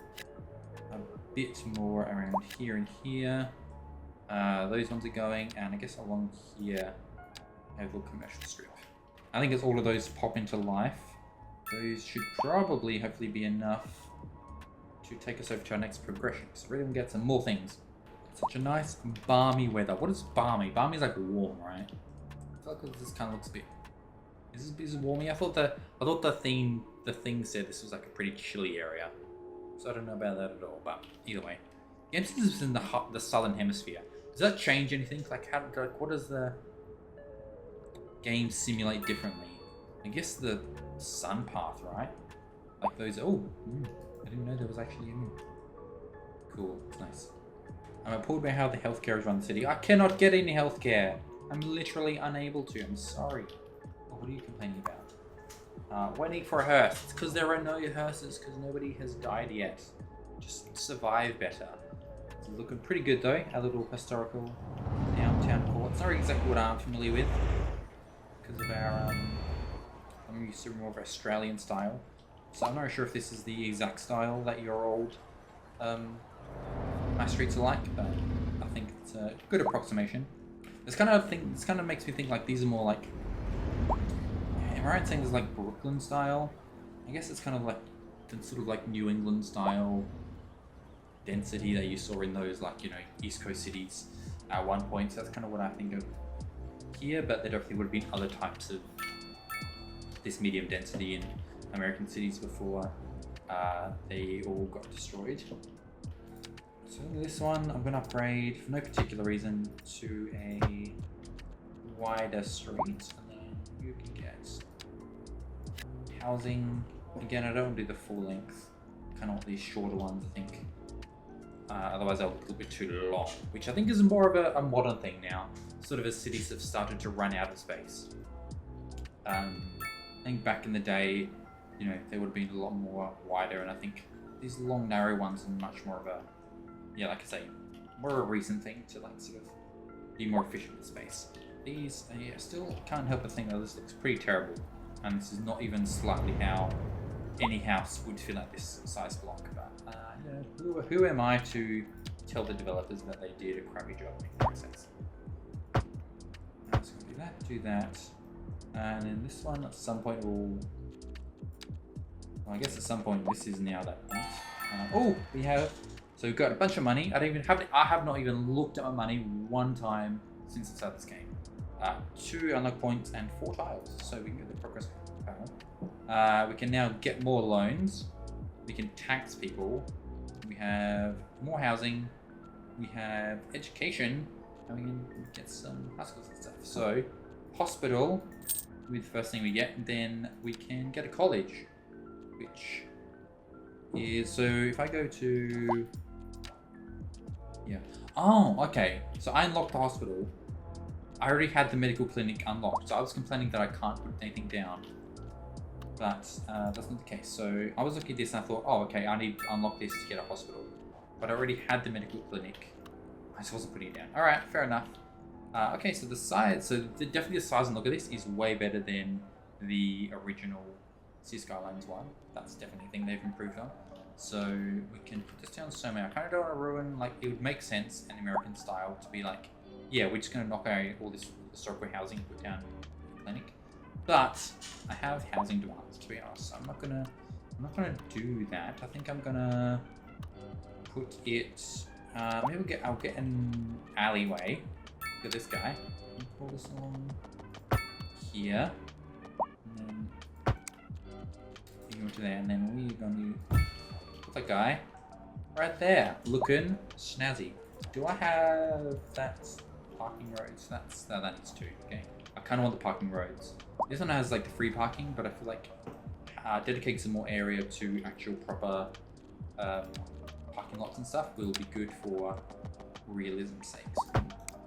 a bit more around here and here. Those ones are going, and I guess along here I have a little commercial strip. I think as all of those pop into life, those should probably hopefully be enough to take us over to our next progression. So we're going to get some more things. Such a nice balmy weather. What is balmy? Balmy is like warm, right? I feel like this kind of looks a bit... Is this warmy? I thought the thing said this was like a pretty chilly area. So I don't know about that at all, but either way. The emphasis is in the southern hemisphere. Does that change anything? Like what does the game simulate differently? I guess the sun path, right? Like those, I didn't know there was actually cool, it's nice. I'm appalled by how the healthcare is run in the city. I cannot get any healthcare. I'm literally unable to. I'm sorry. What are you complaining about? Waiting for a hearse. It's because there are no hearses, because nobody has died yet. Just survive better. It's looking pretty good though. Our little historical downtown core. It's not exactly what I'm familiar with, because of our I'm used to more of Australian style. So I'm not sure if this is the exact style that your old my streets are like, but I think it's a good approximation. This kind of makes me think like these are more like, am I right saying it's like Brooklyn style? I guess it's kind of like the sort of like New England style density that you saw in those like, you know, East Coast cities at one point. So that's kind of what I think of here, but there definitely would have been other types of this medium density in American cities before they all got destroyed. So this one I'm going to upgrade for no particular reason to a wider street, and then you can get housing. Again, I don't want to do the full length, kind of want these shorter ones, I think. Otherwise they'll look a little bit too long, which I think is more of a modern thing now, sort of as cities have started to run out of space. I think back in the day, you know, they would have been a lot more wider, and I think these long narrow ones are much more of a, yeah, like I say, more of a recent thing to like sort of be more efficient with space. These, yeah, still can't help but think that this looks pretty terrible, and this is not even slightly how any house would feel at this size block. But yeah, who am I to tell the developers that they did a crappy job? Makes sense. I'm just gonna do that, and then this one at some point will. Well, I guess at some point this is now that point. Oh, we have. So we've got a bunch of money. I have not even looked at my money one time since the start of this game. 2 unlock points and 4 tiles. So we can get the progress panel. We can now get more loans. We can tax people. We have more housing. We have education. And we can get some hospitals and stuff. So hospital with the first thing we get. Then we can get a college. Which is, so if I go to, yeah. Oh, okay. So I unlocked the hospital. I already had the medical clinic unlocked. So I was complaining that I can't put anything down. But that's not the case. So I was looking at this and I thought, oh, okay, I need to unlock this to get a hospital. But I already had the medical clinic. I just wasn't putting it down. All right, fair enough. Okay, so the size, definitely the size and look at this is way better than the original Cities Skylines one. That's definitely a thing they've improved on. So we can put this down somewhere. I kind of don't want to ruin, like, it would make sense in American style to be like, yeah, we're just going to knock out all this historical housing, put down a clinic. But I have housing demands, to be honest. So I'm not gonna do that. I think I'm gonna put it. Maybe I'll get an alleyway. Look at this guy. Pull this along here, and then you go to there, and then we're going to put that guy right there, looking snazzy. Do I have that parking roads? That needs to. Okay. I kind of want the parking roads. This one has like the free parking, but I feel like dedicating some more area to actual proper parking lots and stuff will be good for realism's sake. So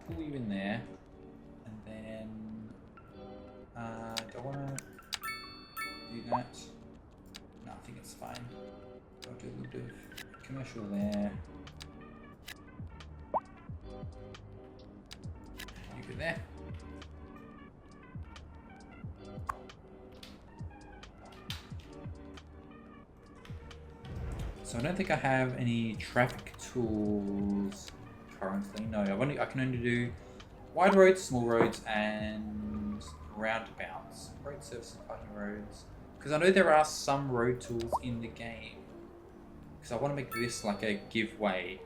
pull you in there, and then do I want to do that? No, I think it's fine. I'll do a little bit of commercial there. You go there. So I don't think I have any traffic tools currently. No, I can only do wide roads, small roads, and roundabouts. Road surfaces, parking roads. Because I know there are some road tools in the game. Because I want to make this like a giveaway.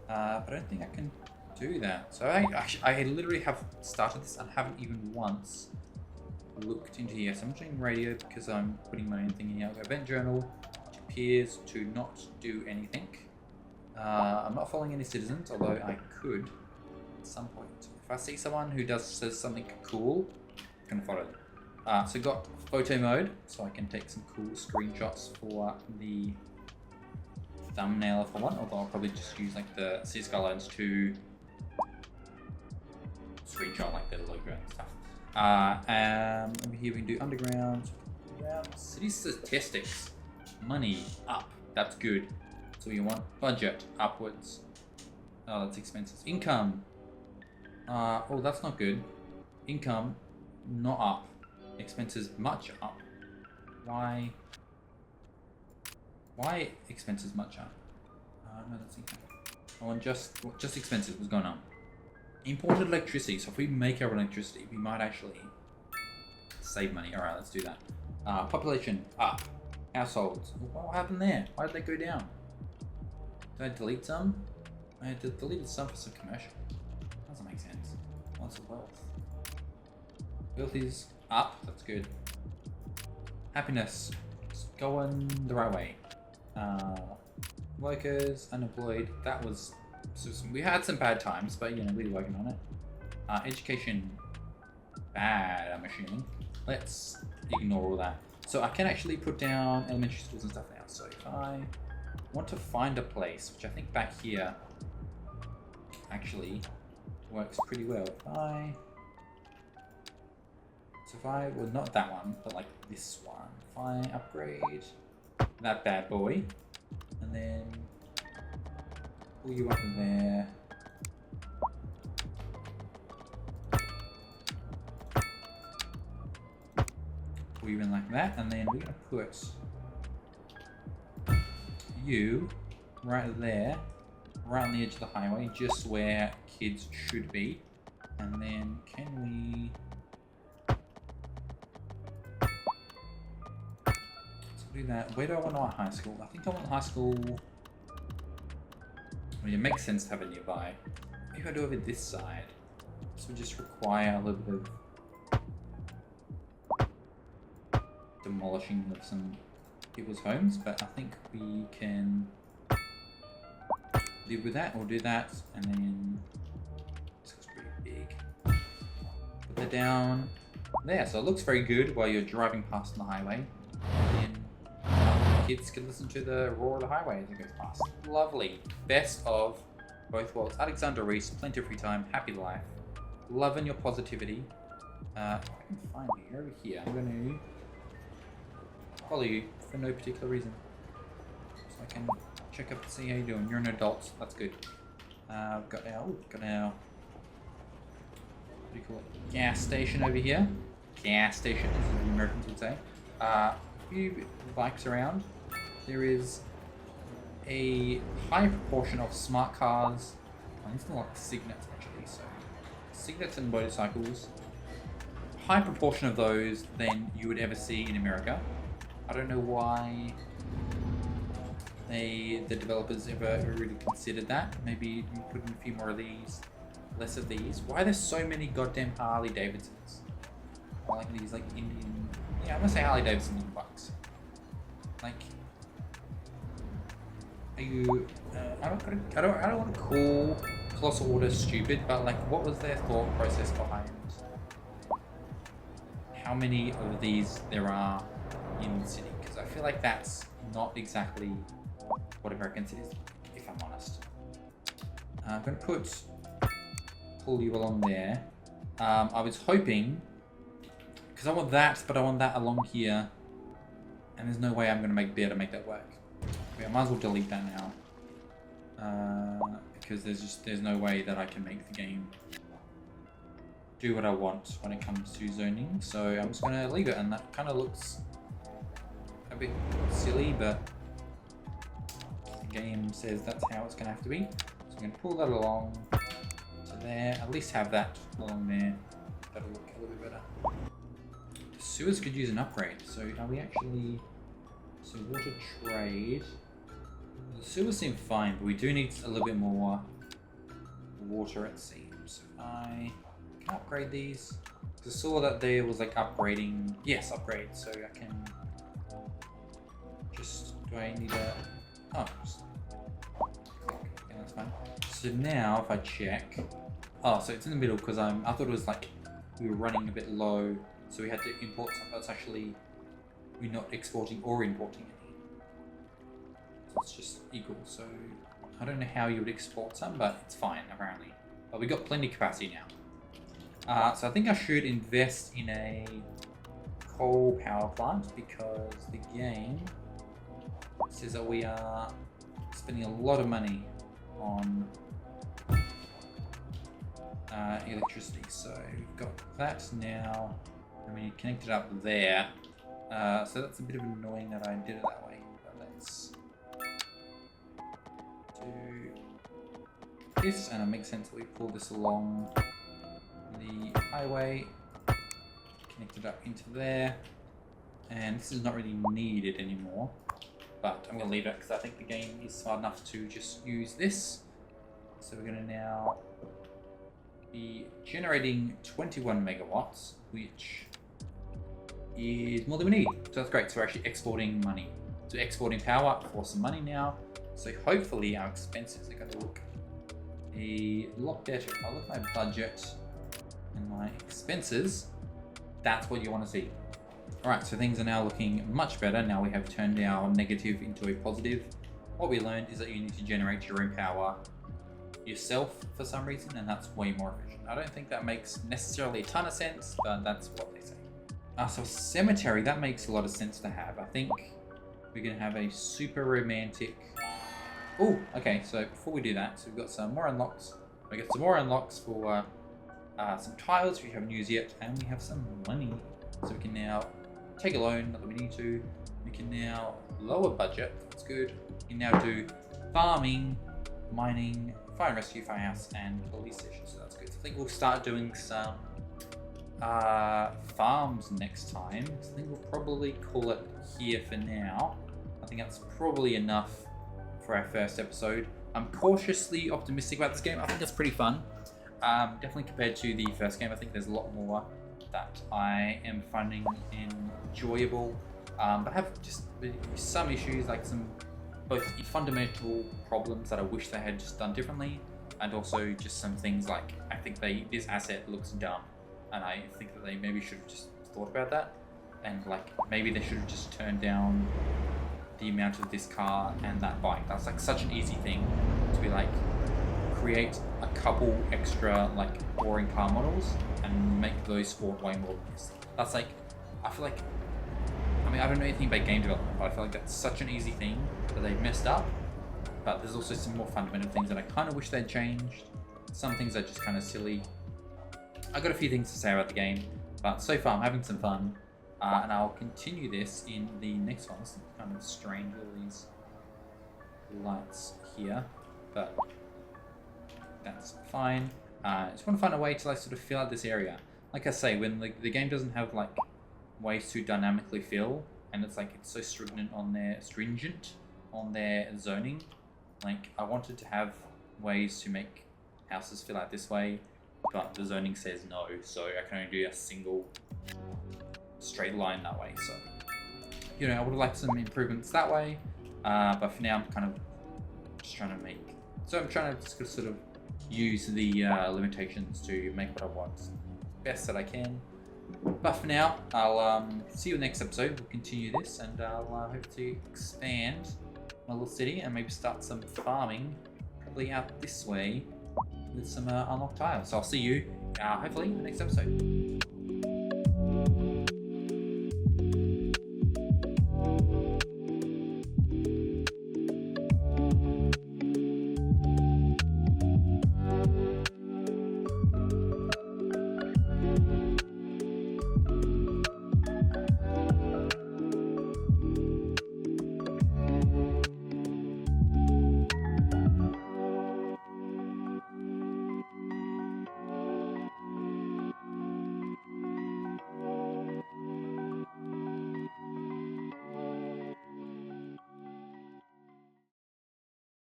But I don't think I can do that. So I literally have started this and haven't even once looked into here. So I'm doing radio because I'm putting my own thing in here. I've got event journal, which appears to not do anything. I'm not following any citizens, although I could at some point. If I see someone who says something cool, I'm gonna follow them. So got photo mode, so I can take some cool screenshots for the thumbnail if I want, although I'll probably just use like the Cities Skylines to screenshot like the logo and stuff. Over here we can do underground, city statistics, money up, that's good. So you want budget upwards. Oh, that's expenses. Income. Oh, that's not good. Income not up. Expenses much up. Why expenses much up? No, that's income. I want just expenses. What's going on? Imported electricity. So if we make our own electricity, we might actually save money. All right, let's do that. Population up. Households. What happened there? Why did they go down? Did I delete some? I had deleted some for some commercial. Doesn't make sense. Lots of wealth. Wealth is up. That's good. Happiness. It's going the right way. Workers, unemployed. That was. We had some bad times, but you know, we're working on it. Education. Bad, I'm assuming. Let's ignore all that. So I can actually put down elementary schools and stuff now. So if I want to find a place, which I think back here actually works pretty well. If I, well, not that one, but like this one. If I upgrade that bad boy, and then pull you up in there. Pull you in like that, and then we're gonna put you right there, right on the edge of the highway, just where kids should be. And then can we... Let's do that. Where do I want our high school? I think I want high school... I mean, it makes sense to have it nearby. Maybe I do over this side. This would just require a little bit of demolishing of some people's homes, but I think we can live with that. We'll do that, and then this looks pretty big. Put that down there, so it looks very good while you're driving past on the highway. And then kids can listen to the roar of the highway as it goes past. Lovely. Best of both worlds. Alexander Reese, plenty of free time, happy life. Loving your positivity. If I can find you, you're over here. I'm going to follow you for no particular reason. So I can check up to see how you're doing. You're an adult, that's good. We've got our, what do you call it? Gas station over here. Gas station, as the Americans would say. A few bikes around. There is a high proportion of smart cars. Oh, it's not like Cites actually, so Cites and motorcycles. High proportion of those than you would ever see in America. I don't know why the developers ever really considered that. Maybe put in a few more of these, less of these. Why are there so many goddamn Harley Davidsons? Or like these like Indian, yeah, I'm gonna say Harley Davidson bikes. Like, are you? I don't want to call Colossal Order stupid, but like, what was their thought process behind how many of these there are in the city? feel like that's not exactly what Americans is, if I'm honest. I'm going to pull you along there. I was hoping, because I want that, but I want that along here, and there's no way I'm going to be able to make that work. Okay, I might as well delete that now, because there's no way that I can make the game do what I want when it comes to zoning. So I'm just going to leave it, and that kind of looks a bit silly, but the game says that's how it's going to have to be. So I'm going to pull that along to there, at least have that along there. That'll look a little bit better. The sewers could use an upgrade, so are we actually... So water trade... The sewers seem fine, but we do need a little bit more water, it seems. I can upgrade these. I saw that there was like upgrading... Yes, upgrade, so I can... Just... Do I need a... Oh, just... Okay, that's fine. So now, if I check... Oh, so it's in the middle, because I thought it was like... We were running a bit low, so we had to import some, but it's actually... We're not exporting or importing any. So it's just equal, so... I don't know how you would export some, but it's fine, apparently. But we got plenty of capacity now. So I think I should invest in a coal power plant, because the game says that we are spending a lot of money on electricity. So we've got that now, and we connect it up there. So that's a bit of annoying that I did it that way. But let's do this, and it makes sense that we pull this along the highway, connect it up into there, and this is not really needed anymore. But I'm going to leave it because I think the game is smart enough to just use this. So we're going to now be generating 21 megawatts, which is more than we need. So that's great. So we're actually exporting money. So exporting power for some money now. So hopefully our expenses are going to look a lot better. If I look at my budget and my expenses, that's what you want to see. Alright, so things are now looking much better. Now we have turned our negative into a positive. What we learned is that you need to generate your own power yourself for some reason, and that's way more efficient. I don't think that makes necessarily a ton of sense, but that's what they say. So cemetery, that makes a lot of sense to have. I think we're going to have a super romantic... Oh, okay, so before we do that, so we've got some more unlocks. We get some more unlocks for some tiles we haven't used yet, and we have some money. So we can now take a loan, not that we need to. We can now lower budget, that's good. We can now do farming, mining, fire and rescue, firehouse, and police station, so that's good. So I think we'll start doing some farms next time. So I think we'll probably call it here for now. I think that's probably enough for our first episode. I'm cautiously optimistic about this game. I think it's pretty fun. Definitely compared to the first game, I think there's a lot more that I am finding enjoyable, but I have just some issues, like some both fundamental problems that I wish they had just done differently, and also just some things like I think this asset looks dumb, and I think that they maybe should have just thought about that, and like maybe they should have just turned down the amount of this car and that bike. That's like such an easy thing to be like, create a couple extra like boring car models and make those sport way more than this. That's like, I feel like, I mean, I don't know anything about game development, but I feel like that's such an easy thing that they messed up. But there's also some more fundamental things that I kind of wish they'd changed. Some things are just kind of silly. I got a few things to say about the game, but so far I'm having some fun, and I'll continue this in the next one. It's kind of strange, all these lights here, but that's fine. I just want to find a way to like sort of fill out this area. Like I say, when the game doesn't have like ways to dynamically fill, and it's like it's so stringent on their zoning. Like I wanted to have ways to make houses fill out this way, but the zoning says no, so I can only do a single straight line that way. So, you know, I would like some improvements that way, but for now I'm kind of just trying to make. So I'm trying to just sort of use the limitations to make what I want best that I can. But for now, I'll see you in the next episode. We'll continue this, and I'll hope to expand my little city and maybe start some farming, probably out this way with some unlocked tiles. So I'll see you hopefully in the next episode.